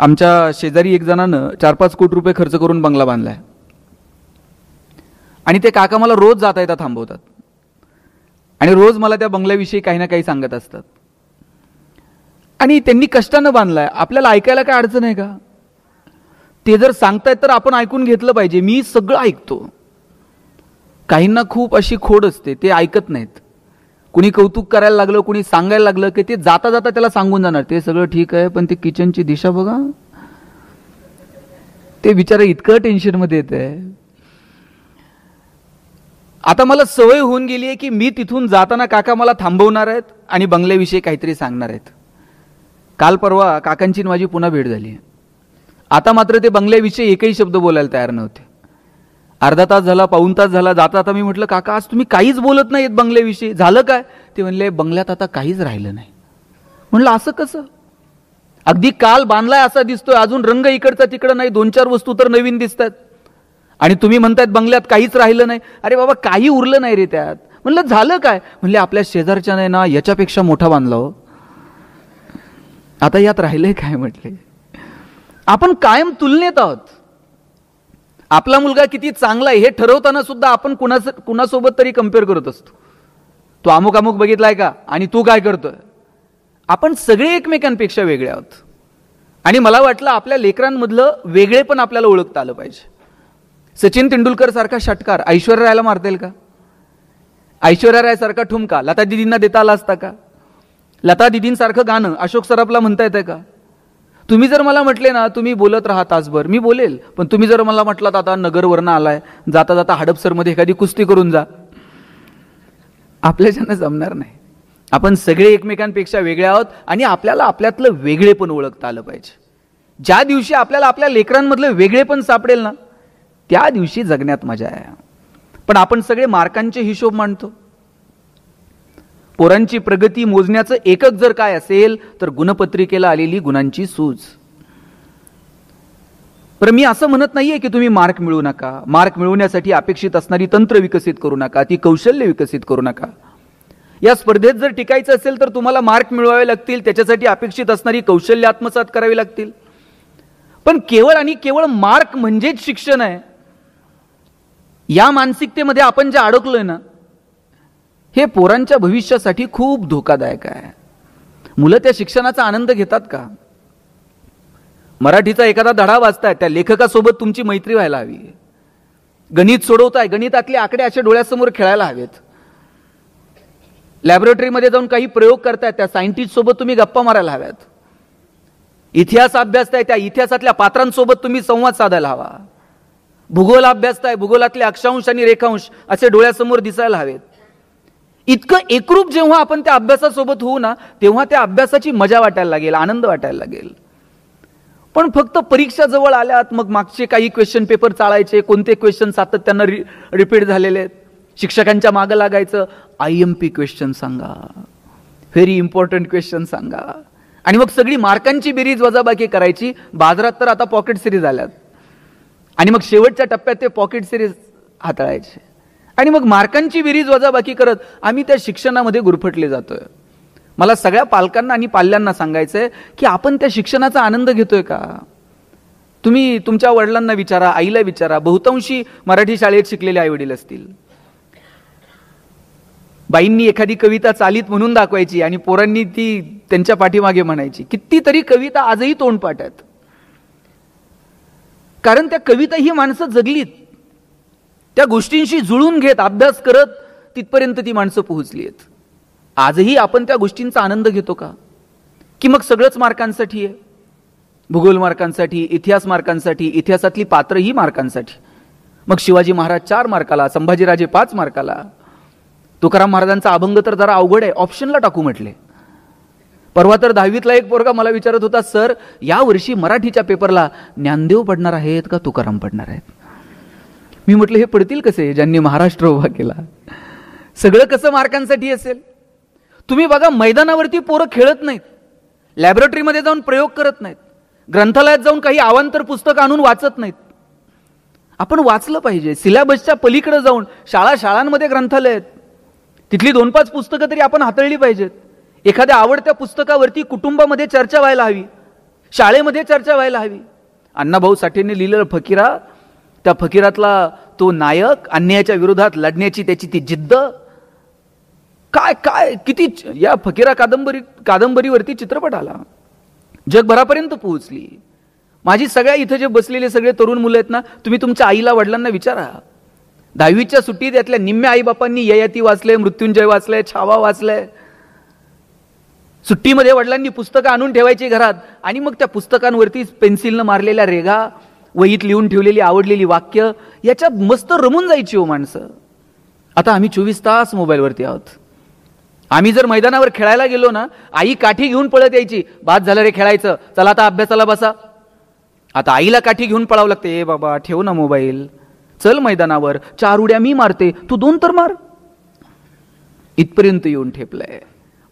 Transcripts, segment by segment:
आमच्या शेजारी एक जणानं 4-5 कोटी रुपये खर्च करून बंगला बांधलाय आणि ते काका मला रोज जाता येता थांबवतात आणि रोज मला त्या बंगल्याविषयी काही ना काही सांगत असतात. आणि त्यांनी कष्टानं बांधलाय, आपल्याला ऐकायला काय अडचण आहे का? ते जर सांगतायत तर आपण ऐकून घेतलं पाहिजे. मी सगळं ऐकतो. काहींना खूप अशी खोड असते, ते ऐकत नाहीत. कुणी कौतुक करायला लागलं, कुणी सांगायला लागलं की ते जाता जाता त्याला सांगून जाणार ते सगळं ठीक आहे, पण ते किचनची दिशा बघा. ते बिचारा इतकं टेन्शनमध्ये येत आहे. आता मला सवय होऊन गेली आहे की मी तिथून जाताना काका मला थांबवणार आहेत आणि बंगल्याविषयी काहीतरी सांगणार आहेत. काल परवा काकांची माझी पुन्हा भेट झाली. आता मात्र ते बंगल्याविषयी एकही शब्द बोलायला तयार नव्हते. अर्धा तास झाला, पाऊण तास झाला. जाता आता मी म्हटलं, काका आज तुम्ही काहीच बोलत नाहीत बंगल्याविषयी, झालं काय? ते म्हणले, बंगल्यात आता काहीच राहिलं नाही. म्हणलं असं कसं? अगदी काल बांधलाय असा दिसतोय, अजून रंग इकडचा तिकडं नाही, 2-4 वस्तू तर नवीन दिसतात आणि तुम्ही म्हणतायत बंगल्यात काहीच राहिलं नाही. अरे बाबा, काही उरलं नाही रे त्यात. म्हणलं झालं काय? म्हणले आपल्या शेजारच्याने ना याच्यापेक्षा मोठा बांधला हो, आता यात राहिलंय काय? म्हटले आपण कायम तुलनेत आहोत. आपला मुलगा किती चांगला आहे हे ठरवताना सुद्धा आपण कुणासोबत तरी कम्पेअर करत असतो. तो अमुक अमुक बघितलाय का आणि तू काय करतोय? आपण सगळे एकमेकांपेक्षा वेगळे आहोत. आणि मला वाटलं आपल्या लेकरांमधलं वेगळे पण आपल्याला ओळखता आलं पाहिजे. सचिन तेंडुलकर सारखा षटकार ऐश्वर्या रायला मारता येईल का? ऐश्वर्या राय सारखा ठुमका लता दिदींना देता आला असता का? लता दिदींसारखं गाणं अशोक सराफला म्हणता येतं का? तुम्ही जर मला म्हटले ना तुम्ही बोलत राहा तासभर, मी बोलेल. पण तुम्ही जर मला म्हटलात आता नगरवरनं आलाय, जाता जाता हडपसरमध्ये एखादी कुस्ती करून जा, आपल्याच्यानं जमणार नाही. आपण सगळे एकमेकांपेक्षा वेगळे आहोत आणि आपल्याला आपल्यातलं वेगळेपण ओळखता आलं पाहिजे. ज्या दिवशी आपल्याला आपल्या लेकरांमधलं वेगळेपण सापडेल ना, त्या दिवशी जगण्यात मजा आहे. पण आपण सगळे मार्कांचे हिशोब मांडतो. पोरांची प्रगती मोजण्याचं एकक जर काय असेल तर गुणपत्रिकेला आलेली गुणांची सूज. पण मी असं म्हणत नाहीये की तुम्ही मार्क मिळवू नका, मार्क मिळवण्यासाठी अपेक्षित असणारी तंत्र विकसित करू नका, ती कौशल्य विकसित करू नका. या स्पर्धेत जर टिकायचं असेल तर तुम्हाला मार्क मिळवावे लागतील, त्याच्यासाठी अपेक्षित असणारी कौशल्य आत्मसात करावी लागतील. पण केवळ आणि केवळ मार्क म्हणजेच शिक्षण आहे, या मानसिकतेमध्ये आपण जे अडकलोय ना, हे पोरांच्या भविष्यासाठी खूप धोकादायक आहे. मुलं त्या शिक्षणाचा आनंद घेतात का? मराठीचा एखादा धडा वाचताय, त्या लेखकासोबत तुमची मैत्री व्हायला हवी. गणित सोडवताय, गणितातले आकडे अशा डोळ्यासमोर खेळायला हवेत. लॅबोरेटरीमध्ये जाऊन काही प्रयोग करताय, त्या सायंटिस्ट सोबत तुम्ही गप्पा मारायला हव्यात. इतिहास अभ्यासताय, त्या इतिहासातल्या पात्रांसोबत तुम्ही संवाद साधायला हवा. भूगोल अभ्यासताय, भूगोलातले अक्षांश आणि रेखांश असे डोळ्यासमोर दिसायला हवेत. इतकं एकरूप जेव्हा आपण त्या अभ्यासासोबत होऊ ना, तेव्हा त्या अभ्यासाची मजा वाटायला लागेल, आनंद वाटायला लागेल. पण फक्त परीक्षा जवळ आल्यात मग मागचे काही क्वेश्चन पेपर चाळायचे, कोणते क्वेश्चन सातत्यानं रिपीट झालेले आहेत, शिक्षकांच्या मागं लागायचं, IMP क्वेश्चन सांगा, व्हेरी इम्पॉर्टंट क्वेश्चन सांगा, आणि मग सगळी मार्कांची बेरीज वजाबाकी करायची. बाजारात तर आता पॉकेट सिरीज आल्यात आणि मग शेवटच्या टप्प्यात ते पॉकेट सिरीज हाताळायचे आणि मग मार्कांची बेरीज वजाबाकी करत आम्ही त्या शिक्षणामध्ये गुरफटले जातोय. मला सगळ्या पालकांना आणि पाल्यांना सांगायचंय की आपण त्या शिक्षणाचा आनंद घेतोय का? तुम्ही तुमच्या वडिलांना विचारा, आईला विचारा. बहुतांशी मराठी शाळेत शिकलेले आई वडील असतील. बाईंनी एखादी कविता चालीत म्हणून दाखवायची आणि पोरांनी ती त्यांच्या पाठीमागे म्हणायची. कितीतरी कविता आजही तोंडपाठ आहेत, कारण त्या कविता ही माणसं जगलीत, त्या गोष्टींशी जुळून घेत अभ्यास करत तिथपर्यंत ती माणसं पोहोचली आहेत. आजही आपण त्या गोष्टींचा आनंद घेतो का? की मग सगळंच मार्कांसाठी आहे? भूगोल मार्कांसाठी, इतिहास मार्कांसाठी, इतिहासातली पात्र ही मार्कांसाठी. मग शिवाजी महाराज 4 मार्काला, संभाजीराजे 5 मार्काला. तुकाराम महाराजांचा अभंग तर जरा अवघड आहे, ऑप्शनला टाकू म्हटले. परवा तर 10वीतला एक पोरगा मला विचारत होता, सर या वर्षी मराठीच्या पेपरला ज्ञानदेव पडणार आहेत का तुकाराम पडणार आहेत? मी म्हटलं हे पडतील कसे ज्यांनी महाराष्ट्र उभा केला? सगळं कसं मार्कांसाठी असेल? तुम्ही बघा, मैदानावरती पोरं खेळत नाहीत, लॅबोरेटरीमध्ये जाऊन प्रयोग करत नाहीत, ग्रंथालयात जाऊन काही अवांतर पुस्तक आणून वाचत नाहीत. आपण वाचलं पाहिजे. सिलेबसच्या पलीकडे जाऊन शाळांमध्ये ग्रंथालय आहेत, तिथली 2-5 पुस्तकं तरी आपण हाताळली पाहिजेत. एखाद्या आवडत्या पुस्तकावरती कुटुंबामध्ये चर्चा व्हायला हवी. शाळेमध्ये चर्चा व्हायला हवी. अण्णाभाऊ साठेंनी लिहिलेलं फकीरा, त्या फकीरातला तो नायक, अन्यायाच्या विरोधात लढण्याची त्याची ती जिद्द, काय काय किती, या फकीरा कादंबरीवरती चित्रपट आला, जगभरापर्यंत पोहोचली. माझी सगळ्या इथं जे बसलेले सगळे तरुण मुलं आहेत ना, तुम्ही तुमच्या आईला वडिलांना विचारा, 10वीच्या सुट्टीत यातल्या निम्म्या आईबापांनी ययाती वाचले, मृत्युंजय वाचले, छावा वाचले. सुट्टीमध्ये वडिलांनी पुस्तकं आणून ठेवायची घरात आणि मग त्या पुस्तकांवरती पेन्सिलनं मारलेल्या रेघा, वहीत लिहून ठेवलेली आवडलेली वाक्य, याच्यात मस्त रमून जायची हो माणसं. आता आम्ही 24 तास मोबाईलवरती आहोत. आम्ही जर मैदानावर खेळायला गेलो ना, आई काठी घेऊन पळत यायची, बाद झालं रे खेळायचं, चला आता अभ्यासाला बसा. आता आईला काठी घेऊन पळावं लागते, ए बाबा ठेव ना मोबाईल, चल मैदानावर, 4 उड्या मी मारते, तू 2 तर मार. इथपर्यंत येऊन ठेपलंय.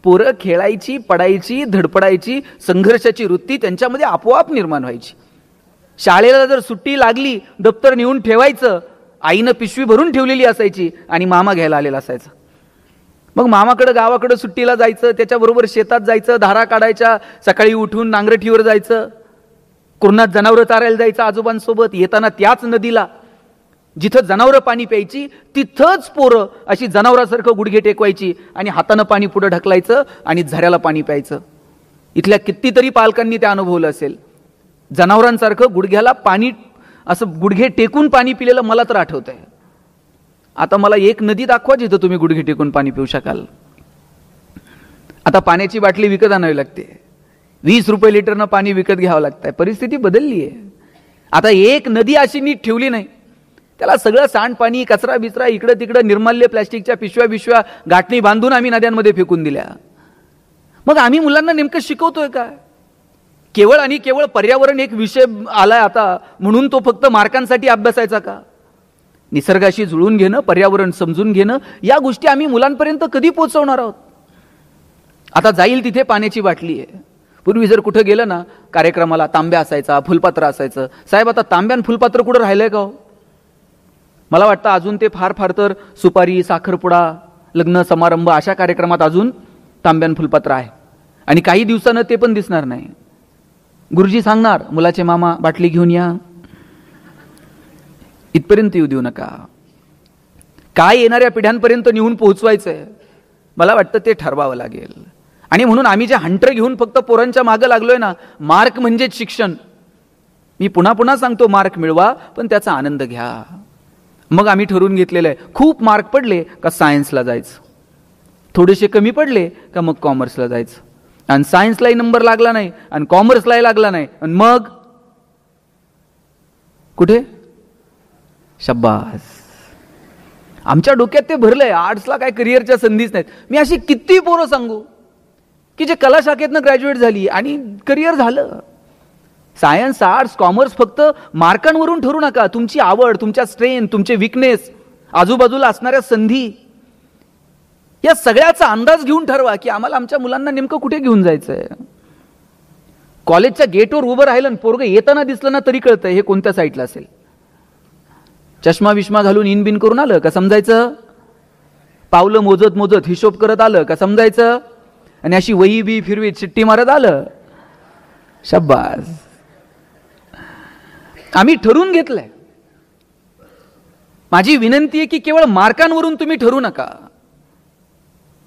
पोरं खेळायची, पडायची, धडपडायची, संघर्षाची वृत्ती त्यांच्यामध्ये आपोआप निर्माण व्हायची. शाळेला जर सुट्टी लागली, दप्तर नेऊन ठेवायचं, आईनं पिशवी भरून ठेवलेली असायची आणि मामा घ्यायला आलेला असायचा. मग मामाकडे गावाकडे सुट्टीला जायचं, त्याच्याबरोबर शेतात जायचं, धारा काढायच्या, सकाळी उठून नांगरठीवर जायचं, कुरणात जनावरं चारायला जायचं आजोबांसोबत. येताना त्याच नदीला जिथं जनावरं पाणी प्यायची, तिथंच पोरं अशी जनावरासारखं गुडघे टेकवायची आणि हातानं पाणी पुढे ढकलायचं आणि झऱ्याला पाणी प्यायचं. इथल्या कितीतरी पालकांनी ते अनुभवलं असेल. जनावरांसारखं गुडघ्याला पाणी, असं गुडघे टेकून पाणी पिलेलं मला तर आठवत आहे. आता मला एक नदी दाखवा जिथं तुम्ही गुडघे टेकून पाणी पिऊ शकाल. आता पाण्याची बाटली विकत आणावी लागते, 20 रुपये लिटरनं पाणी विकत घ्यावं लागतंय. परिस्थिती बदलली आहे. आता एक नदी अशी नीट ठेवली नाही, त्याला सगळं सांडपाणी, कचरा बिचरा, इकडं तिकडं निर्माल्य, प्लॅस्टिकच्या पिशव्या गाठणी बांधून आम्ही नद्यांमध्ये फेकून दिल्या. मग आम्ही मुलांना नेमकं शिकवतोय काय? केवळ आणि केवळ पर्यावरण एक विषय आलाय आता म्हणून तो फक्त मार्कांसाठी अभ्यासायचा का? निसर्गाशी जुळून घेणं, पर्यावरण समजून घेणं, या गोष्टी आम्ही मुलांपर्यंत कधी पोहोचवणार आहोत? आता जाईल तिथे पाण्याची बाटली आहे. पूर्वी जर कुठं गेलं ना कार्यक्रमाला, तांब्या असायचा, फुलपात्र असायचं. साहेब आता तांब्यान फुलपात्र कुठं राहिलंय का हो? मला वाटतं अजून ते फार फार तर सुपारी, साखरपुडा, लग्न समारंभ अशा कार्यक्रमात अजून तांब्यान फुलपात्र आहे. आणि काही दिवसानं ते पण दिसणार नाही. गुरुजी सांगणार, मुलाचे मामा बाटली घेऊन या. इथपर्यंत येऊ देऊ नका. काय येणाऱ्या पिढ्यांपर्यंत नेऊन पोहोचवायचंय, मला वाटतं ते ठरवावं लागेल. आणि म्हणून आम्ही जे हंटर घेऊन फक्त पोरांच्या मागं लागलोय ना, मार्क म्हणजेच शिक्षण. मी पुन्हा पुन्हा सांगतो, मार्क मिळवा पण त्याचा आनंद घ्या. मग आम्ही ठरवून घेतलेलं आहे, खूप मार्क पडले का सायन्सला जायचं, थोडेसे कमी पडले का मग कॉमर्सला जायचं. आणि सायन्सलाही नंबर लागला नाही आणि कॉमर्सलाही लागला नाही, आणि मग कुठे? शब्बास. आमच्या डोक्यात ते भरलंय, आर्ट्सला काय करिअरच्या संधीच नाहीत. मी अशी किती पोरं सांगू की जे कला शाखेतनं ग्रॅज्युएट झाली आणि करिअर झालं. सायन्स, आर्ट्स, कॉमर्स फक्त मार्कांवरून ठरू नका. तुमची आवड, तुमच्या स्ट्रेंथ, तुमचे विकनेस, आजूबाजूला असणाऱ्या संधी, या सगळ्याचा अंदाज घेऊन ठरवा की आम्हाला आमच्या मुलांना नेमकं कुठे घेऊन जायचंय. कॉलेजच्या गेटवर उभं राहिलं, पोरगं येताना दिसलं ना तरी कळतंय हे कोणत्या साईडला असेल. चष्मा विष्मा घालून इन बिन करून आलं का समजायचं, पावलं मोजत मोजत हिशोब करत आलं का समजायचं, आणि अशी वही बी फिरवीत चिठ्ठी मारत आलं, शब्बास. आम्ही ठरवून घेतलंय. माझी विनंती आहे की केवळ मार्कांवरून तुम्ही ठरू नका.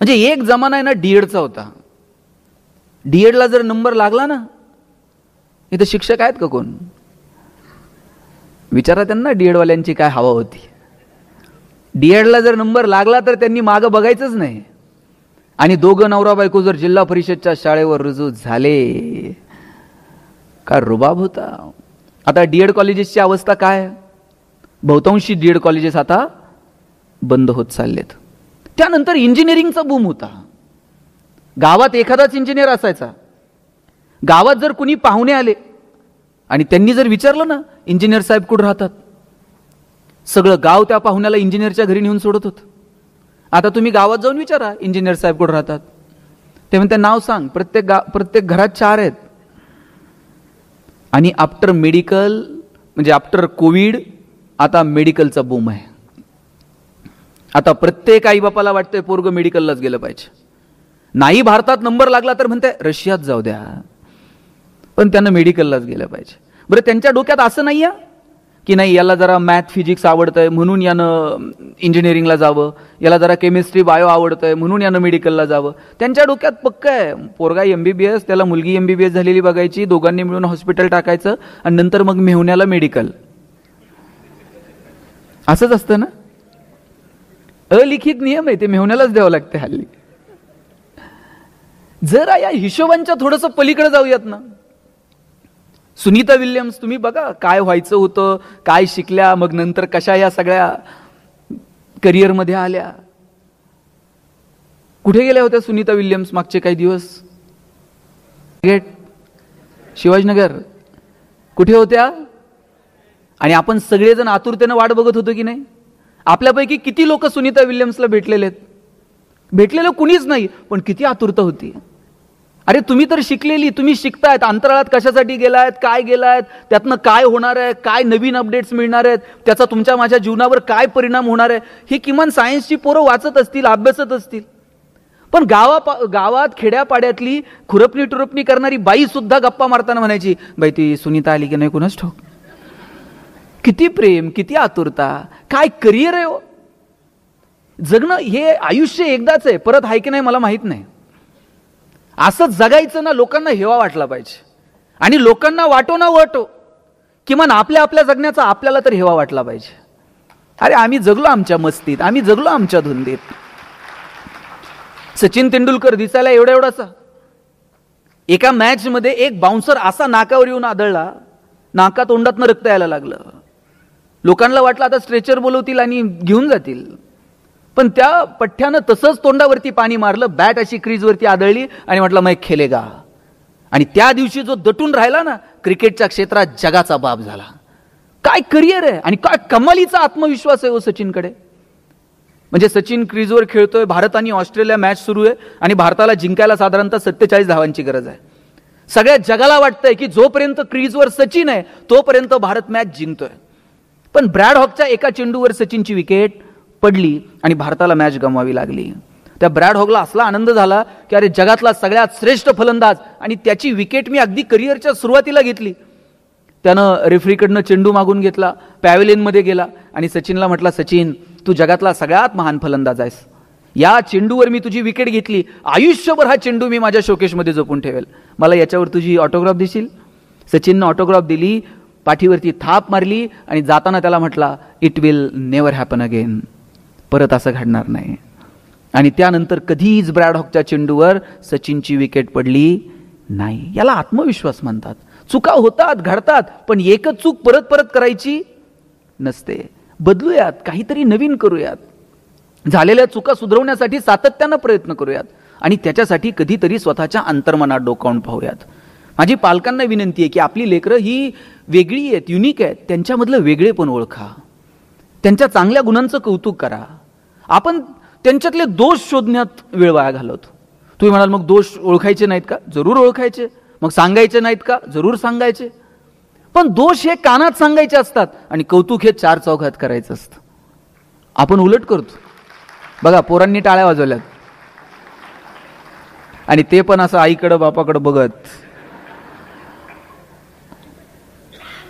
म्हणजे एक जमाना आहे ना डीएडचा होता. डीएडला जर नंबर लागला ना, इथं शिक्षक आहेत का कोण? विचारा त्यांना डीएडवाल्यांची काय हवा होती. डीएडला जर नंबर लागला तर त्यांनी मागं बघायचंच नाही. आणि दोघं नवरा बायको जर जिल्हा परिषदच्या शाळेवर रुजू झाले, का रुबाब होता. आता डीएड कॉलेजेसची अवस्था काय? बहुतांशी डीएड कॉलेजेस आता बंद होत चाललेत. त्यानंतर इंजिनिअरिंगचा बूम होता. गावात एखादाच इंजिनियर असायचा. गावात जर कुणी पाहुणे आले आणि त्यांनी जर विचारलं ना इंजिनियर साहेब कुठे राहतात, सगळं गाव त्या पाहुण्याला इंजिनियरच्या घरी नेऊन सोडत होतं. आता तुम्ही गावात जाऊन विचारा इंजिनियर साहेब कुठे राहतात, ते म्हणते नाव सांग. प्रत्येक घरात 4 आहेत. आणि आफ्टर मेडिकल, म्हणजे आफ्टर कोविड, आता मेडिकलचा बूम आहे. आता प्रत्येक आई बापाला वाटतंय पोरगं मेडिकललाच गेलं पाहिजे. नाही भारतात नंबर लागला तर म्हणते रशियात जाऊ द्या. पण त्यांना मेडिकललाच गेलं पाहिजे. बरं, त्यांच्या डोक्यात असं नाही आहे की नाही याला जरा मॅथ फिजिक्स आवडतंय म्हणून यानं इंजिनिअरिंगला जावं, याला जरा केमिस्ट्री बायो आवडतंय म्हणून यानं मेडिकलला जावं. त्यांच्या डोक्यात पक्क आहे पोरगा MBBS, त्याला मुलगी MBBS झालेली बघायची, दोघांनी मिळून हॉस्पिटल टाकायचं आणि नंतर मग मेहुण्याला मेडिकल. असंच असतं ना, अलिखित नियम आहे, ते मेहुण्यालाच द्यावं लागते हल्ली. जरा या हिशोबांच्या थोडंसं पलीकडे जाऊयात ना. सुनीता विल्यम्स, तुम्ही बघा काय व्हायचं होतं, काय शिकल्या, मग नंतर कशा या सगळ्या करिअरमध्ये आल्या. कुठे गेल्या होत्या सुनीता विल्यम्स मागचे काही दिवस? गेट, शिवाजीनगर, कुठे होत्या? आणि आपण सगळेजण आतुरतेनं वाट बघत होतो की नाही? आपल्यापैकी किती लोक सुनीता विल्यम्सला भेटलेले आहेत? भेटलेलं कुणीच नाही, पण किती आतुरता होती. अरे तुम्ही तर शिकलेली, तुम्ही शिकतायत, अंतराळात कशासाठी गेलायत, काय गेलायत, त्यातनं काय होणार आहे, काय नवीन अपडेट्स मिळणार आहेत, त्याचा तुमच्या माझ्या जीवनावर काय परिणाम होणार आहे, हे किमान सायन्सची पोरं वाचत असतील, अभ्यासत असतील. पण गावात खेड्यापाड्यातली खुरपणी टुरपणी करणारी बाई सुद्धा गप्पा मारताना म्हणायची, बाई ती सुनीता आली की नाही कुणाच ठाऊक. किती प्रेम, किती आतुरता, काय करिअर आहे. जगणं हे आयुष्य एकदाच आहे, परत आहे की नाही मला माहित नाही. असं जगायचं ना, लोकांना हेवा वाटला पाहिजे. आणि लोकांना वाटो ना वाटो, किमान आपल्या आपल्या जगण्याचा आपल्याला तर हेवा वाटला पाहिजे. अरे आम्ही जगलो आमच्या मस्तीत, आम्ही जगलो आमच्या धुंदीत. सचिन तेंडुलकर दिसायला एवढा एवढासा, एका मॅच मध्ये एक बाउन्सर असा नाकावर येऊन आदळला, नाका तोंडातनं रक्त यायला लागलं. लोकांना वाटलं आता स्ट्रेचर बोलवतील आणि घेऊन जातील. पण त्या पठ्ठ्यानं तसंच तोंडावरती पाणी मारलं, बॅट अशी क्रीजवरती आदळली आणि म्हटलं मैं खेलेगा. आणि त्या दिवशी जो दटून राहिला ना क्रिकेटच्या क्षेत्रात, जगाचा बाप झाला. काय करिअर आहे आणि काय कमालीचा आत्मविश्वास आहे हो सचिनकडे. म्हणजे सचिन क्रीजवर खेळतोय, भारत आणि ऑस्ट्रेलिया मॅच सुरू आहे आणि भारताला जिंकायला साधारणतः 47 धावांची गरज आहे. सगळ्या जगाला वाटतंय की जोपर्यंत क्रीजवर सचिन आहे तोपर्यंत भारत मॅच जिंकतोय. पण ब्रॅड हॉकच्या एका चेंडूवर सचिनची विकेट पडली आणि भारताला मॅच गमवावी लागली. त्या ब्रॅड हॉकला असला आनंद झाला की अरे जगातला सगळ्यात श्रेष्ठ फलंदाज आणि त्याची विकेट मी अगदी करिअरच्या सुरुवातीला घेतली. त्यानं रेफरीकडनं चेंडू मागून घेतला, पॅव्हेलियनमध्ये गेला आणि सचिनला म्हटला, सचिन तू जगातला सगळ्यात महान फलंदाज आहेस, या चेंडूवर मी तुझी विकेट घेतली, आयुष्यभर हा चेंडू मी माझ्या शोकेशमध्ये जपून ठेवेल, मला याच्यावर तुझी ऑटोग्राफ देशील? सचिननं ऑटोग्राफ दिली, पाठीवरती थाप मारली आणि जाताना त्याला म्हटला, it will never happen again, परत असं घडणार नाही. आणि त्यानंतर कधीच ब्रॅड हॉकच्या चेंडूवर सचिनची विकेट पडली नाही. याला आत्मविश्वास म्हणतात. चुका होतात, घडतात, पण एकच चूक परत परत करायची नसते. बदलूयात, काहीतरी नवीन करूयात, झालेल्या चुका सुधारवण्यासाठी सातत्यानं प्रयत्न करूयात आणि त्याच्यासाठी कधीतरी स्वतःच्या अंतर्मनात डोकावून पाहूयात. माझी पालकांना विनंती आहे की आपली लेकरं ही वेगळी आहेत, युनिक आहेत, त्यांच्यामधलं वेगळेपण ओळखा, त्यांच्या चांगल्या गुणांचं कौतुक करा. आपण त्यांच्यातले दोष शोधण्यात वेळ वाया घालवतो. तुम्ही म्हणाल मग दोष ओळखायचे नाहीत का? जरूर ओळखायचे. मग सांगायचे नाहीत का? जरूर सांगायचे. पण दोष हे कानात सांगायचे असतात आणि कौतुक हे चार चौघात करायचं असतं. आपण उलट करतो. बघा पोरांनी टाळ्या वाजवल्यात आणि ते पण असं आईकडं बापाकडं बघत.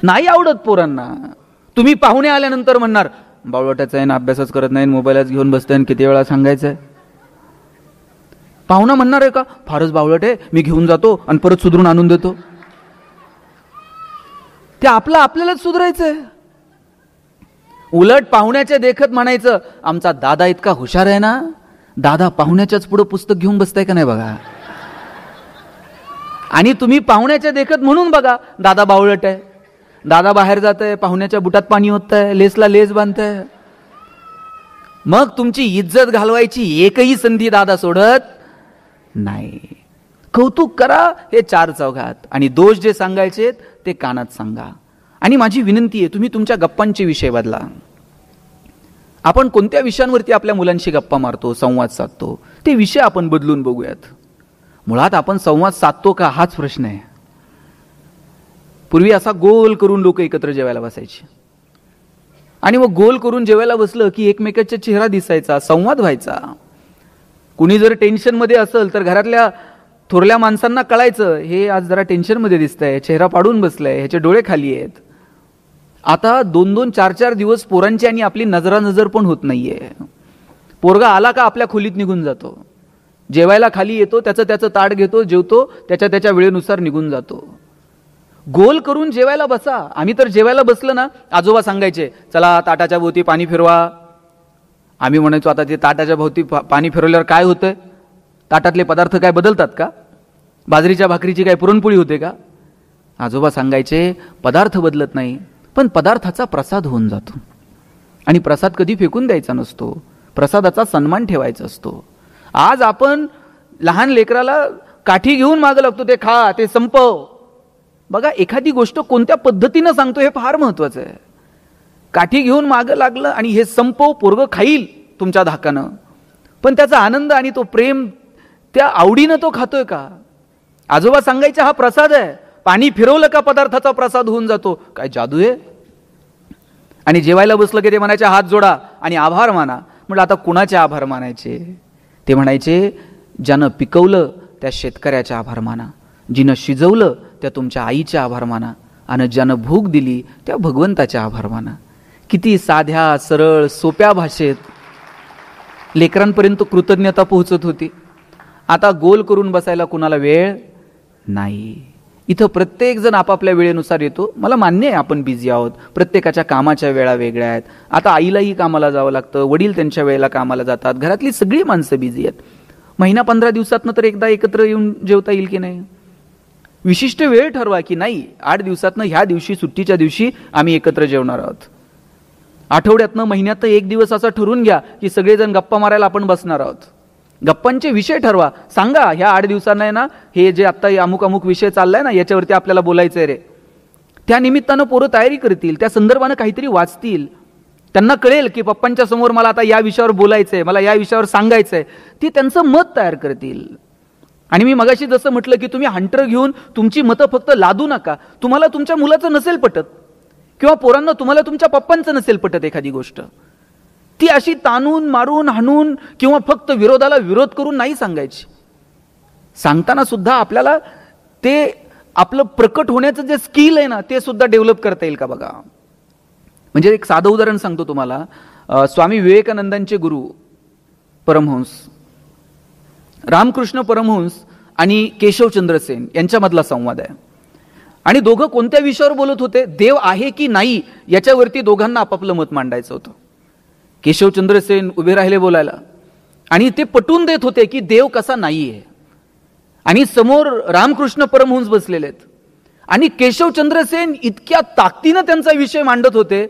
नाही आवडत पोरांना. तुम्ही पाहुणे आल्यानंतर म्हणणार, बावळटाचा आहे ना, अभ्यासच करत नाही, मोबाईलच घेऊन बसतंय आणि किती वेळा सांगायचंय. पाहुणा म्हणणार आहे का, फारच बावळट आहे, मी घेऊन जातो आणि परत सुधरून आणून देतो. ते आपल्यालाच सुधारायचंय. उलट पाहुण्याच्या देखत म्हणायचं, आमचा दादा इतका हुशार आहे ना, दादा पाहुण्याच्याच पुढे पुस्तक घेऊन बसताय का नाही बघा. आणि तुम्ही पाहुण्याच्या देखत म्हणून बघा, दादा बावळट आहे, दादा बाहेर जात आहे, पाहुण्याच्या बुटात पाणी होत आहे, लेसला लेस बांधताय. मग तुमची इज्जत घालवायची एकही संधी दादा सोडत नाही. कौतुक करा हे चार चौघात आणि दोष जे सांगायचे ते कानात सांगा. आणि माझी विनंती आहे, तुम्ही तुमच्या गप्पांचे विषय बदला. आपण कोणत्या विषयांवरती आपल्या मुलांशी गप्पा मारतो, संवाद साधतो, ते विषय आपण बदलून बघूयात. मुळात आपण संवाद साधतो का हाच प्रश्न आहे. पूर्वी असा गोल करून लोक एकत्र जेवायला बसायचे आणि मग गोल करून जेवायला बसलं की एकमेकाचा चेहरा दिसायचा, संवाद व्हायचा. कुणी जर टेन्शन मध्ये असेल तर घरातल्या थोरल्या माणसांना कळायचं हे आज जरा टेन्शनमध्ये दिसतंय, चेहरा पाडून बसलाय, ह्याचे डोळे खाली आहेत. आता 2-2, 4-4 दिवस पोरांची आणि आपली नजरानजर पण होत नाहीये. पोरगा आला का आपल्या खोलीत निघून जातो, जेवायला खाली येतो, त्याचं ताट घेतो, जेवतो, त्याच्या वेळेनुसार निघून जातो. गोल करून जेवायला बसा. आम्ही तर जेवायला बसलं ना, आजोबा सांगायचे चला ताटाच्या भोवती पाणी फिरवा. आम्ही म्हणायचो आता ते ताटाच्या भोवती पाणी फिरवल्यावर काय होतंय? ताटातले पदार्थ काय बदलतात का? बाजरीच्या भाकरीची काय पुरणपोळी होते का? आजोबा सांगायचे पदार्थ बदलत नाही, पण पदार्थाचा प्रसाद होऊन जातो. आणि प्रसाद कधी फेकून द्यायचा नसतो, प्रसादाचा सन्मान ठेवायचा असतो. आज आपण लहान लेकराला काठी घेऊन मागं लागतो, ते खा, ते संपव. बघा, एखादी गोष्ट कोणत्या पद्धतीनं सांगतो हे फार महत्वाचं आहे. काठी घेऊन मागं लागलं आणि हे संपव, पोरगं खाईल तुमच्या धाकानं, पण त्याचा आनंद आणि तो प्रेम, त्या आवडीनं तो खातोय का? आजोबा सांगायचे हा प्रसाद आहे, पाणी फिरवलं का पदार्थाचा प्रसाद होऊन जातो. काय जादू आहे? आणि जेवायला बसलं की ते म्हणायचे हात जोडा आणि आभार माना. म्हटलं आता कुणाचे आभार मानायचे? ते म्हणायचे ज्यानं पिकवलं त्या शेतकऱ्याचे आभार माना, जिनं शिजवलं त्या तुमच्या आईचे आभार माना, आणि ज्यानं भूक दिली त्या भगवंताचे आभार माना. किती साध्या सरळ सोप्या भाषेत लेकरांपर्यंत कृतज्ञता पोहोचत होती. आता गोल करून बसायला कुणाला वेळ नाही. इथं प्रत्येक जण आपापल्या वेळेनुसार येतो. मला मान्य आहे आपण बिझी आहोत, प्रत्येकाच्या कामाच्या वेळा वेगळ्या आहेत. आता आईलाही कामाला जावं लागतं, वडील त्यांच्या वेळेला कामाला जातात, घरातली सगळी माणसं बिझी आहेत. महिना 15 दिवसातनं तर एकदा एकत्र येऊन जेवता येईल की नाही? विशिष्ट वेळ ठरवा की नाही 8 दिवसातनं ह्या दिवशी, सुट्टीच्या दिवशी आम्ही एकत्र जेवणार आहोत. आठवड्यातनं, महिन्यात 1 दिवस असा ठरवून घ्या की सगळेजण गप्पा मारायला आपण बसणार आहोत. गप्पांचे विषय ठरवा. सांगा ह्या 8 दिवसांना आहे ना, हे जे आता अमुक अमुक विषय चाललाय ना, याच्यावरती आपल्याला बोलायचंय रे. त्या निमित्तानं पोरं तयारी करतील, त्या संदर्भानं काहीतरी वाचतील. त्यांना कळेल की पप्पांच्या समोर मला आता या विषयावर बोलायचंय, मला या विषयावर सांगायचंय. ती त्यांचं मत तयार करतील. आणि मी मगाशी जसं म्हटलं की तुम्ही हंटर घेऊन तुमची मतं फक्त लादू नका. तुम्हाला तुमच्या मुलाचं नसेल पटत, किंवा पोरांना तुम्हाला तुमच्या पप्पांचं नसेल पटत एखादी गोष्ट, ती अशी ताणून मारून हाणून किंवा फक्त विरोधाला विरोध करून नाही सांगायची. सांगताना सुद्धा आपल्याला ते आपलं प्रकट होण्याचं जे स्किल आहे ना, ते सुद्धा डेव्हलप करता येईल का बघा. म्हणजे एक साधं उदाहरण सांगतो तुम्हाला. स्वामी विवेकानंदांचे गुरु परमहंस रामकृष्ण परमहंस आणि केशवचंद्र सेन यांच्यामधला संवाद आहे. आणि दोघं कोणत्या विषयावर बोलत होते? देव आहे की नाही याच्यावरती दोघांना आपापलं मत मांडायचं होतं. केशवचंद्र सेन उभे राहिले बोलायला आणि ते पटवून देत होते की देव कसा नाहीये. आणि समोर रामकृष्ण परमहंस बसलेले आहेत आणि केशवचंद्र सेन इतक्या ताकदीनं त्यांचा विषय मांडत होते,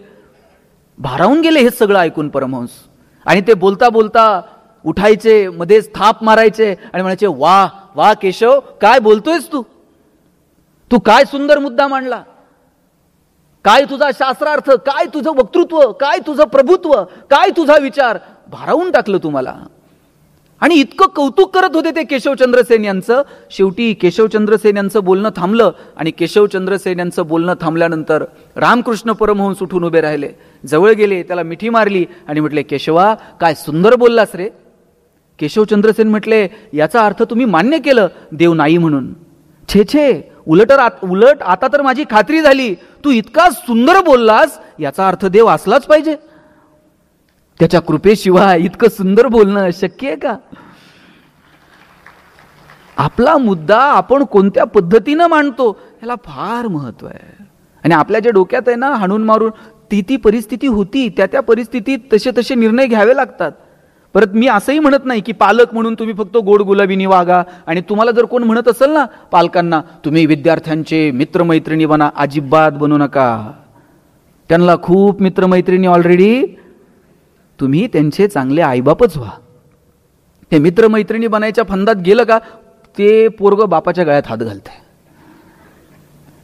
भारावून गेले हे सगळं ऐकून परमहंस. आणि ते बोलता बोलता उठायचे, मध्येच थाप मारायचे आणि म्हणायचे वा वा केशव, काय बोलतोयस तू? तू काय सुंदर मुद्दा मांडला, काय तुझा शास्त्रार्थ, काय तुझं वक्तृत्व, काय तुझं प्रभुत्व, काय तुझा विचार. भारावून टाकलं तुम्हाला. आणि इतकं कौतुक करत होते ते केशवचंद्र सेन यांचं. शेवटी केशवचंद्र सेन यांचं बोलणं थांबलं आणि केशवचंद्र सेन यांचं बोलणं थांबल्यानंतर रामकृष्ण परमहंस उठून उभे राहिले, जवळ गेले, त्याला मिठी मारली आणि म्हटले केशवा, काय सुंदर बोललास रे. केशवचंद्र सेन म्हटले याचा अर्थ तुम्ही मान्य केलं देव नाही म्हणून. छे छे, उलट आता तर माझी खात्री झाली, तू इतका सुंदर बोललास याचा अर्थ देव असलाच पाहिजे. त्याच्या कृपेशिवाय इतकं सुंदर बोलणं शक्य आहे का? आपला मुद्दा आपण कोणत्या पद्धतीनं मांडतो याला फार महत्व आहे. आणि आपल्या जे डोक्यात आहे ना, हाणून मारून ती परिस्थिती होती, त्या परिस्थितीत तसे निर्णय घ्यावे लागतात. परत मी असंही म्हणत नाही की पालक म्हणून तुम्ही फक्त गोड गुलाबीनी वागा. आणि तुम्हाला जर कोण म्हणत असेल ना पालकांना, तुम्ही विद्यार्थ्यांचे मित्रमैत्रिणी बना, अजिबात बनू नका. त्यांना खूप मित्रमैत्रिणी ऑलरेडी, तुम्ही त्यांचे चांगले आईबापच व्हा. ते मित्रमैत्रिणी बनायच्या फंदात गेलं का ते पोरग बापाच्या गळ्यात हात घालते.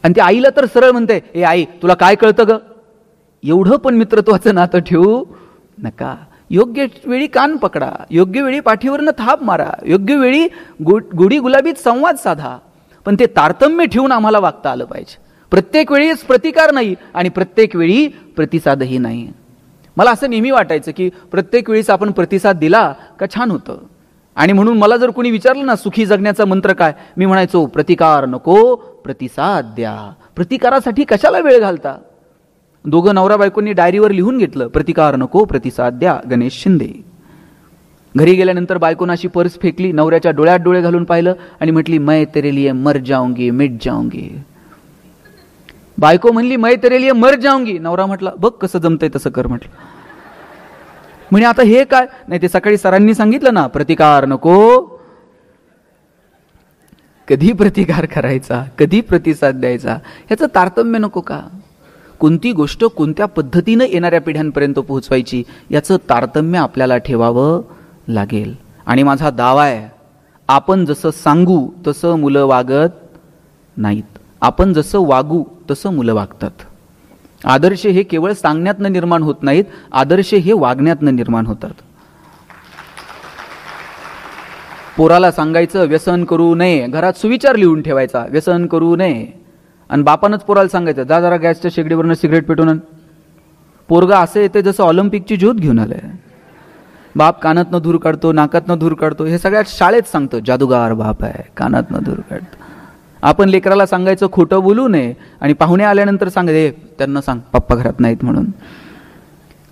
आणि ते आईला तर सरळ म्हणते, ए आई तुला काय कळतं ग, एवढं पण मित्रत्वाचं नातं ठेवू नका. योग्य वेळी कान पकडा, योग्य वेळी पाठीवरनं थाप मारा, योग्य वेळी गोडी गुलाबीत संवाद साधा. पण ते तारतम्य ठेवून आम्हाला वागता आलं पाहिजे. प्रत्येक वेळीच प्रतिकार नाही आणि प्रत्येक वेळी प्रतिसादही नाही. मला असं नेहमी वाटायचं की प्रत्येक वेळीच आपण प्रतिसाद दिला का छान होतं. आणि म्हणून मला जर कोणी विचारलं ना सुखी जगण्याचा मंत्र काय, मी म्हणायचो प्रतिकार नको प्रतिसाद द्या. प्रतिकारासाठी कशाला वेळ घालता. दोघं नवरा बायकोंनी डायरीवर लिहून घेतलं, प्रतिकार नको प्रतिसाद द्या, गणेश शिंदे. घरी गेल्यानंतर बायकोनं अशी पर्स फेकली, नवऱ्याच्या डोळ्यात डोळे घालून पाहिलं आणि म्हटली मैं तेरे लिए मर जाऊंगी मिट जाऊंगी. बायको म्हणली मैं तेरे लिए मर जाऊंगी. नवरा म्हटला बघ कसं जमतंय तसं कर म्हटलं. म्हणे आता हे काय, नाही ते सकाळी सरांनी सांगितलं ना प्रतिकार नको. कधी प्रतिकार करायचा, कधी प्रतिसाद द्यायचा, याचं तारतम्य नको का. कोणती गोष्ट कोणत्या पद्धतीनं येणाऱ्या पिढ्यांपर्यंत पोहोचवायची याचं तारतम्य आपल्याला ठेवावं लागेल. आणि माझा दावा आहे, आपण जसं सांगू तसं मुलं वागत नाहीत, आपण जसं वागू तसं मुलं वागतात. आदर्श हे केवळ सांगण्यातनं निर्माण होत नाहीत, आदर्श हे वागण्यातनं निर्माण होतात. पोराला सांगायचं व्यसन करू नये, घरात सुविचार लिहून ठेवायचा व्यसन करू नये, आणि बापानंच पोराला सांगायचं जा जरा गॅसच्या शेगडीवरनं सिगरेट पेटून आण. पोरगा असं येते जसं ऑलिम्पिकची ज्योत घेऊन आलंय. बाप कानातनं धूर काढतो, नाकातनं धूर काढतो, हे सगळ्यात शाळेत सांगतो जादूगार बाप आहे, कानातनं धूर काढतो. आपण लेकराला सांगायचं खोटं बोलू नये, आणि पाहुणे आल्यानंतर सांगायचं त्यांना सांग पप्पा घरात नाहीत म्हणून.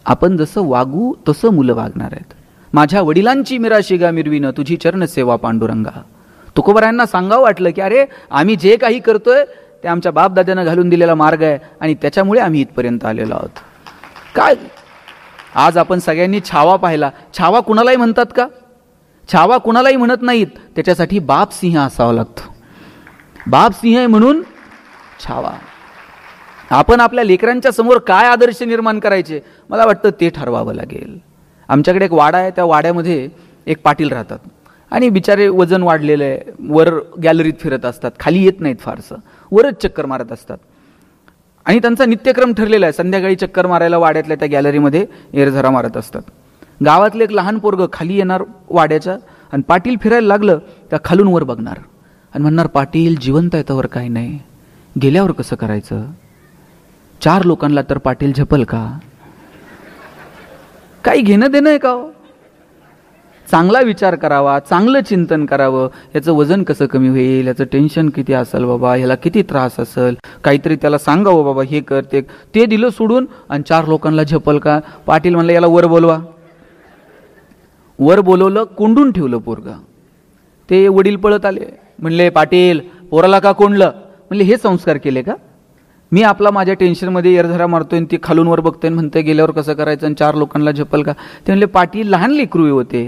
आपण जसं वागू तसं मुलं वागणार आहेत. माझ्या वडिलांची मिराशिगा मिरवीनं तुझी चरण सेवा पांडुरंगा. तुकोबरायांना सांगावं वाटलं की अरे आम्ही जे काही करतोय ते आमच्या बापदाद्यानं घालून दिलेला मार्ग आहे, आणि त्याच्यामुळे आम्ही इथपर्यंत आलेलो आहोत. काय आज आपण सगळ्यांनी छावा पाहिला. छावा कुणालाही म्हणतात का? छावा कुणालाही म्हणत नाहीत. त्याच्यासाठी बाप सिंह असावा लागतो. बाप सिंह आहे म्हणून छावा. आपण आपल्या लेकरांच्या समोर काय आदर्श निर्माण करायचे मला वाटतं ते ठरवावं लागेल. आमच्याकडे एक वाडा आहे, त्या वाड्यामध्ये एक पाटील राहतात, आणि बिचारे वजन वाढलेलं आहे, वर गॅलरीत फिरत असतात, खाली येत नाहीत फारसं, वरच चक्कर मारत असतात. आणि त्यांचा नित्यक्रम ठरलेला आहे, संध्याकाळी चक्कर मारायला वाड्यातल्या त्या गॅलरीमध्ये एरझरा मारत असतात. गावातलं एक लहान पोरगं खाली येणार वाड्याच्या, आणि पाटील फिरायला लागलं त्या खालून वर बघणार आणि म्हणणार पाटील जिवंत आहे तवर काही नाही, गेल्यावर कसं करायचं. 4 लोकांना तर पाटील झेपल का? काही घेणं देणं आहे का? चांगला विचार करावा, चांगलं चिंतन करावं, याचं वजन कसं कमी होईल, याचं टेन्शन किती असेल बाबा, ह्याला किती त्रास असेल, काहीतरी त्याला सांगावं बाबा हे कर ते दिलं सोडून, आणि 4 लोकांना झेपल का. पाटील म्हणलं याला वर बोलवा. वर बोलवलं, कोंडून ठेवलं पोरगा. ते वडील पळत आले, म्हणले पाटील पोराला का कोंडलं? म्हणले हे संस्कार केले का? मी आपला माझ्या टेन्शनमध्ये एरझरा मारतोय, ती खालून वर बघतोय, म्हणते गेल्यावर कसं करायचं, आणि 4 लोकांना झेपल का. ते म्हणले पाटील लहान लेकरू होते,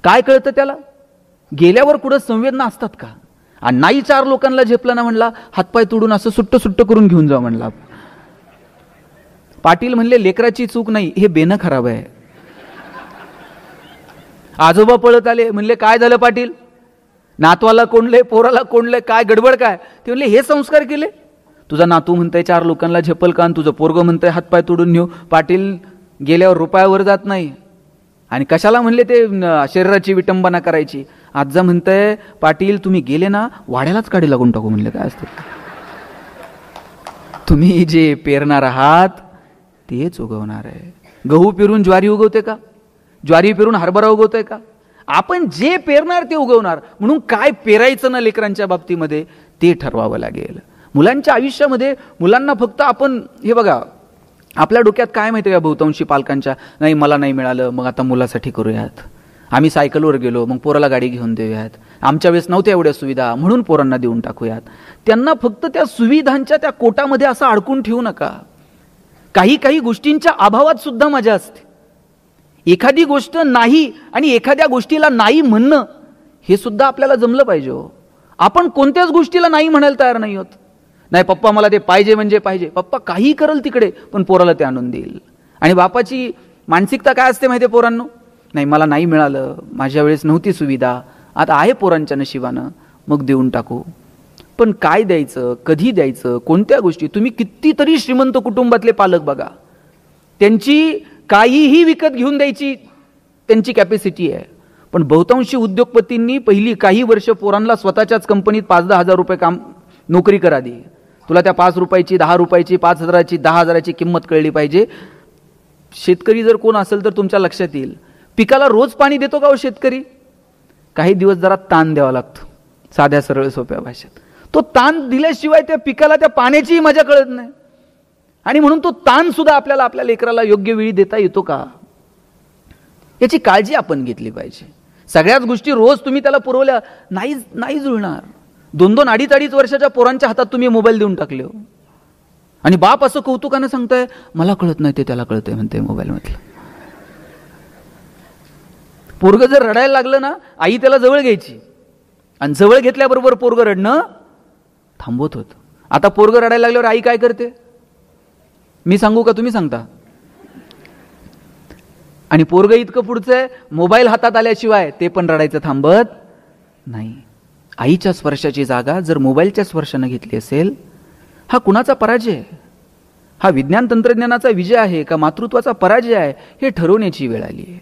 काय कळतं त्याला, गेल्यावर कुठं संवेदना असतात का. आणि नाही 4 लोकांना झेपलं ना म्हणला, हातपाय तोडून असं सुट्ट सुट्ट करून घेऊन जा म्हणला. पाटील म्हणले लेकराची चूक नाही, हे बेनं खराब आहे. आजोबा पळत आले, म्हणले काय झालं पाटील, नातवाला कोंडले, पोराला कोंडले, काय गडबड काय. ते म्हणले हे संस्कार केले. तुझा नातू म्हणताय 4 लोकांना झेपल का, आणि तुझं पोरगं म्हणतंय हातपाय तोडून नेऊ. पाटील गेल्यावर रुपयावर जात नाही, आणि कशाला म्हणले ते शरीराची विटंबना करायची. आजा म्हणतंय पाटील तुम्ही गेले ना वाड्यालाच काढी लागून टाकू. म्हणले काय असतं, तुम्ही जे पेरणार आहात तेच उगवणार आहे. गहू पेरून ज्वारी उगवते का? ज्वारी पेरून हरभरा उगवतोय का? आपण जे पेरणार ते उगवणार. म्हणून काय पेरायचं ना लेकरांच्या बाबतीमध्ये ते ठरवावं लागेल. मुलांच्या आयुष्यामध्ये मुलांना फक्त आपण हे बघा, आपल्या डोक्यात काय माहिती का बहुतांशी पालकांच्या, नाही मला नाही मिळालं मग आता मुलासाठी करूयात, आम्ही सायकलवर गेलो मग पोराला गाडी घेऊन देऊयात, आमच्या वेळेस नव्हत्या एवढ्या सुविधा म्हणून पोरांना देऊन टाकूयात. त्यांना फक्त त्या सुविधांच्या त्या कोटामध्ये असं अडकून ठेवू नका. काही काही गोष्टींच्या अभावात सुद्धा मजा असते. एखादी गोष्ट नाही आणि एखाद्या गोष्टीला नाही म्हणणं हे सुद्धा आपल्याला जमलं पाहिजे. आपण कोणत्याच गोष्टीला नाही म्हणायला तयार नाही होत. नाही पप्पा मला ते पाहिजे म्हणजे पाहिजे, पप्पा काही करल तिकडे पण पोराला ते आणून देईल. आणि बापाची मानसिकता काय असते माहिती आहे पोरांनो, नाही मला नाही मिळालं, माझ्या वेळेस नव्हती सुविधा, आता आहे पोरांच्या नशिबानं मग देऊन टाकू. पण काय द्यायचं, कधी द्यायचं, कोणत्या गोष्टी. तुम्ही कितीतरी श्रीमंत कुटुंबातले पालक बघा, त्यांची काहीही विकत घेऊन द्यायची त्यांची कॅपॅसिटी आहे. पण बहुतांशी उद्योगपतींनी पहिली काही वर्ष पोरांना स्वतःच्याच कंपनीत 5-10 हजार रुपये काम नोकरी करा दे. तुला त्या 5 रुपयाची 10 रुपयाची 5,000ची 10,000ची किंमत कळली पाहिजे. शेतकरी जर कोण असेल तर तुमच्या लक्षात येईल, पिकाला रोज पाणी देतो का हो शेतकरी? काही दिवस जरा ताण द्यावा लागतो, साध्या सरळ सोप्या भाषेत. तो ताण दिल्याशिवाय त्या पिकाला त्या पाण्याचीही मजा कळत नाही. आणि म्हणून तो ताण सुद्धा आपल्याला आपल्या लेकराला योग्य वेळी देता येतो का, याची काळजी आपण घेतली पाहिजे. सगळ्याच गोष्टी रोज तुम्ही त्याला पुरवल्या नाही जुळणार. 2-2, 2.5 वर्षाच्या पोरांच्या हातात तुम्ही मोबाईल देऊन टाकले हो. आणि बाप असं कौतुकानं सांगताय, मला कळत नाही ते त्याला कळतंय म्हणते मोबाईल मधलं. पोरग जर रडायला लागलं ना, आई त्याला जवळ घ्यायची आणि जवळ घेतल्याबरोबर पोरग रडणं थांबवत होतं. आता पोरग रडायला लागल्यावर आई काय करते, मी सांगू का तुम्ही सांगता? आणि पोरग इतकं पुढचं आहे, मोबाईल हातात आल्याशिवाय ते पण रडायचं थांबत नाही. आईच्या स्पर्शाची जागा जर मोबाईलच्या स्पर्शानं घेतली असेल, हा कुणाचा पराजय आहे? हा विज्ञान तंत्रज्ञानाचा विजय आहे का मातृत्वाचा पराजय आहे, हे ठरवण्याची वेळ आली आहे.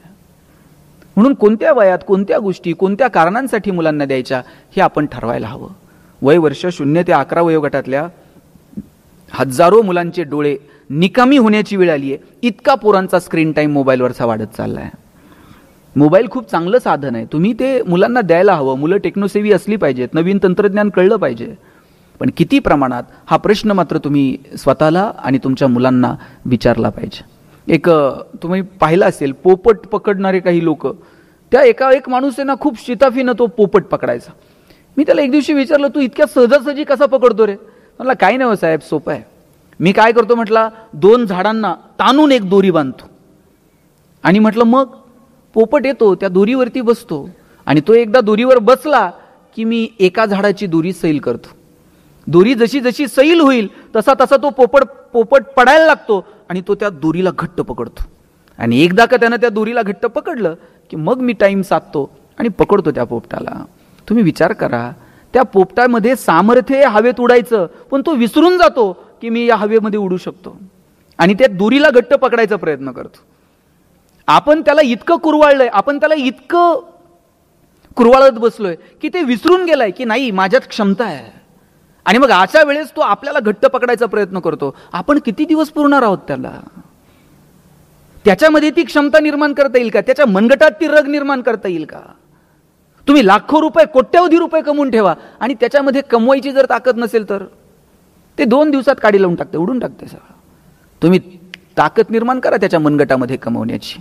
म्हणून कोणत्या वयात कोणत्या गोष्टी कोणत्या कारणांसाठी मुलांना द्यायच्या हे आपण ठरवायला हवं. वय वर्ष 0 ते 11 वयोगटातल्या हजारो मुलांचे डोळे निकामी होण्याची वेळ आली आहे. इतका पोरांचा स्क्रीन टाइम मोबाईलवरचा वाढत चाललाय. मोबाईल खूप चांगलं साधन आहे, तुम्ही ते मुलांना द्यायला हवं. मुलं टेक्नोसेवी असली पाहिजेत, नवीन तंत्रज्ञान कळलं पाहिजे. पण किती प्रमाणात हा प्रश्न मात्र तुम्ही स्वतःला आणि तुमच्या मुलांना विचारला पाहिजे. एक तुम्ही पाहिलं असेल, पोपट पकडणारे काही लोक, त्या एक माणूस आहे ना, खूप शिताफीनं तो पोपट पकडायचा. मी त्याला एक दिवशी विचारलं, तू इतक्या सहजासहजी कसा पकडतो रे? म्हटलं काही नाही साहेब, सोपं आहे. मी काय करतो म्हटलं, 2 झाडांना ताणून एक दोरी बांधतो आणि म्हटलं मग पोपट येतो, त्या दोरीवरती बसतो आणि तो एकदा दोरीवर बसला की मी एका झाडाची दोरी सैल करतो. दोरी जशी जशी सैल होईल तसा तसा तो पोपट पडायला लागतो आणि तो त्या दोरीला घट्ट पकडतो. आणि एकदा का त्यानं त्या दोरीला घट्ट पकडलं की मग मी टाइम साधतो आणि पकडतो त्या पोपटाला. तुम्ही विचार करा, त्या पोपटामध्ये सामर्थ्य हवेत उडायचं, पण तो विसरून जातो की मी या हवेमध्ये उडू शकतो आणि त्या दोरीला घट्ट पकडायचा प्रयत्न करतो. आपण त्याला इतकं कुरवाळलंय, आपण त्याला इतकं कुरवाळत बसलोय की ते विसरून गेलाय की नाही माझ्यात क्षमता आहे. आणि मग अशा वेळेस तो आपल्याला घट्ट पकडायचा प्रयत्न करतो. आपण किती दिवस पुरणार आहोत त्याला? त्याच्यामध्ये ती क्षमता निर्माण करता येईल का? त्याच्या मनगटात ती रग निर्माण करता येईल का? तुम्ही लाखो रुपये, कोट्यवधी रुपये कमवून ठेवा आणि त्याच्यामध्ये कमवायची जर ताकद नसेल तर ते 2 दिवसात काडी लावून टाकते, उडून टाकते सगळं. तुम्ही ताकद निर्माण करा त्याच्या मनगटामध्ये कमवण्याची.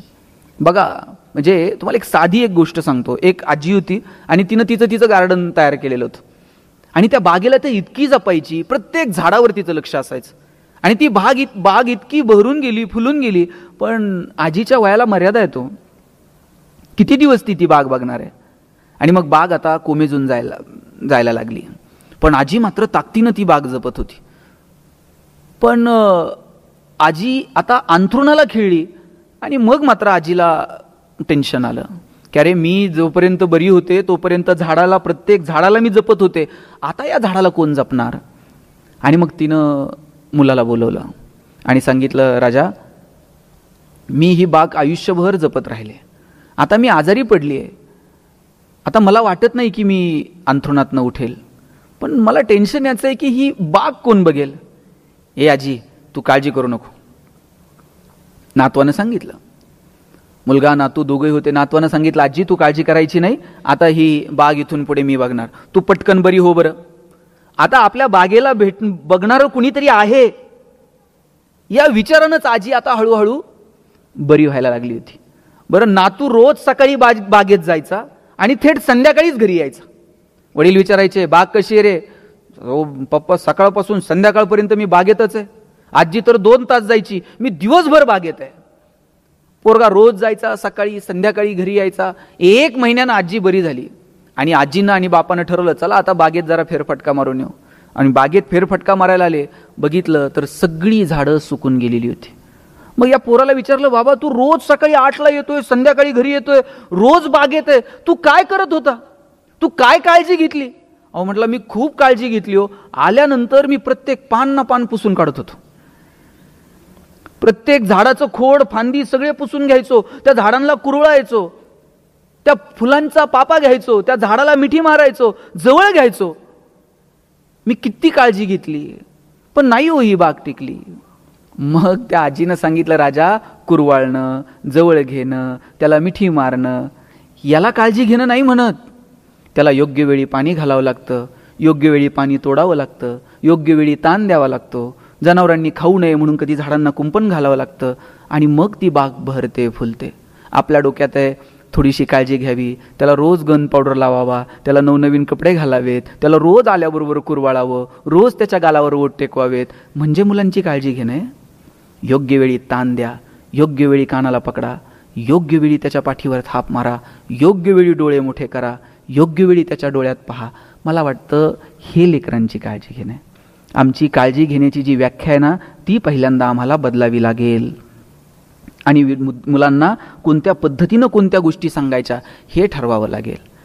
बघा, म्हणजे तुम्हाला एक साधी गोष्ट सांगतो. एक आजी होती आणि तिनं तिचं गार्डन तयार केलेलं होतं आणि त्या बागेला ते इतकी जपायची, प्रत्येक झाडावर तिचं लक्ष असायचं. आणि ती बाग इतकी बहरून गेली, फुलून गेली, पण आजीच्या वयाला मर्यादा येतो. किती दिवस ती बाग बघणार आहे? आणि मग बाग आता कोमेजून जायला लागली, पण आजी मात्र ताकदीनं ती बाग जपत होती. पण आजी आता अंथरुणाला खिळली आणि मग मात्र आजीला टेन्शन आलं की अरे, मी जोपर्यंत बरी होते तोपर्यंत प्रत्येक झाडाला मी जपत होते, आता या झाडाला कोण जपणार? आणि मग तिनं मुलाला बोलवलं आणि सांगितलं, राजा, मी ही बाग आयुष्यभर जपत राहिले, आता मी आजारी पडली आहे, आता मला वाटत नाही की मी अंथरुणातनं उठेल, पण मला टेन्शन याचं आहे की ही बाग कोण बघेल? ए आजी, तू काळजी करू नको. नातवानं सांगितलं. मुलगा नातू दोघे होते. नातवानं सांगितलं, आजी तू काळजी करायची नाही, आता ही बाग इथून पुढे मी बघणार, तू पटकन बरी हो बरं. आता आपल्या बागेला बघणारं कुणीतरी आहे या विचारानंच आजी आता हळूहळू बरी व्हायला लागली होती. बरं, नातू रोज सकाळी बागेत जायचा आणि थेट संध्याकाळीच घरी यायचा. वडील विचारायचे, बाग कशी आहे रे? पप्पा, सकाळपासून संध्याकाळपर्यंत मी बागेतच आहे. आजी तर 2 तास जायची, मी दिवसभर बागेत आहे. पोरगा रोज जायचा, सकाळी संध्याकाळी घरी यायचा. 1 महिन्यानं आजी बरी झाली आणि आजीनं आणि बापानं ठरवलं, चला आता बागेत जरा फेरफटका मारून येऊ. आणि बागेत फेरफटका मारायला आले, बघितलं तर सगळी झाडं सुकून गेलेली होती. मग या पोराला विचारलं, बाबा तू रोज सकाळी 8ला येतोय, संध्याकाळी घरी येतोय, रोज बागेत आहे, तू काय करत होता? तू काय काळजी घेतली? अहो म्हटलं, मी खूप काळजी घेतली हो. आल्यानंतर मी प्रत्येक पान ना पान पुसून काढत होतो, प्रत्येक झाडाचं खोड फांदी सगळे पुसून घ्यायचो, त्या झाडांना कुरळायचो, त्या फुलांचा पापा घ्यायचो, त्या झाडाला मिठी मारायचो, जवळ घ्यायचो. मी किती काळजी घेतली, पण नाही हो ही बाग टिकली. मग त्या आजीनं सांगितलं, राजा, कुरवाळणं, जवळ घेणं, त्याला मिठी मारणं, याला काळजी घेणं नाही म्हणत. त्याला योग्य वेळी पाणी घालावं लागतं, योग्य वेळी पाणी तोडावं लागतं, योग्य वेळी ताण द्यावा लागतो, जनावरांनी खाऊ नये म्हणून कधी झाडांना कुंपण घालावं लागतं, आणि मग ती बाग बहरते, फुलते. आपल्या डोक्यात आहे थोडीशी काळजी घ्यावी, त्याला रोज गन पावडर लावावा, त्याला नवनवीन कपडे घालावेत, त्याला रोज आल्याबरोबर कुरवाळावं, रोज त्याच्या गालावर ओठ टेकवावेत, म्हणजे मुलांची काळजी घेणे. योग्य वेळी ताण द्या, योग्य वेळी कानाला पकडा, योग्य वेळी त्याच्या पाठीवर थाप मारा, योग्य वेळी डोळे मोठे करा, योग्य वेळी त्याच्या डोळ्यात पहा. मला वाटतं हे लेकरांची काळजी घेणे. आमची काळजी घेण्याची जी व्याख्या आहे ना, ती पहिल्यांदा आम्हाला बदलावी लागेल. आणि मुलांना कोणत्या पद्धतीनं कोणत्या गोष्टी सांगायच्या हे ठरवावं लागेल.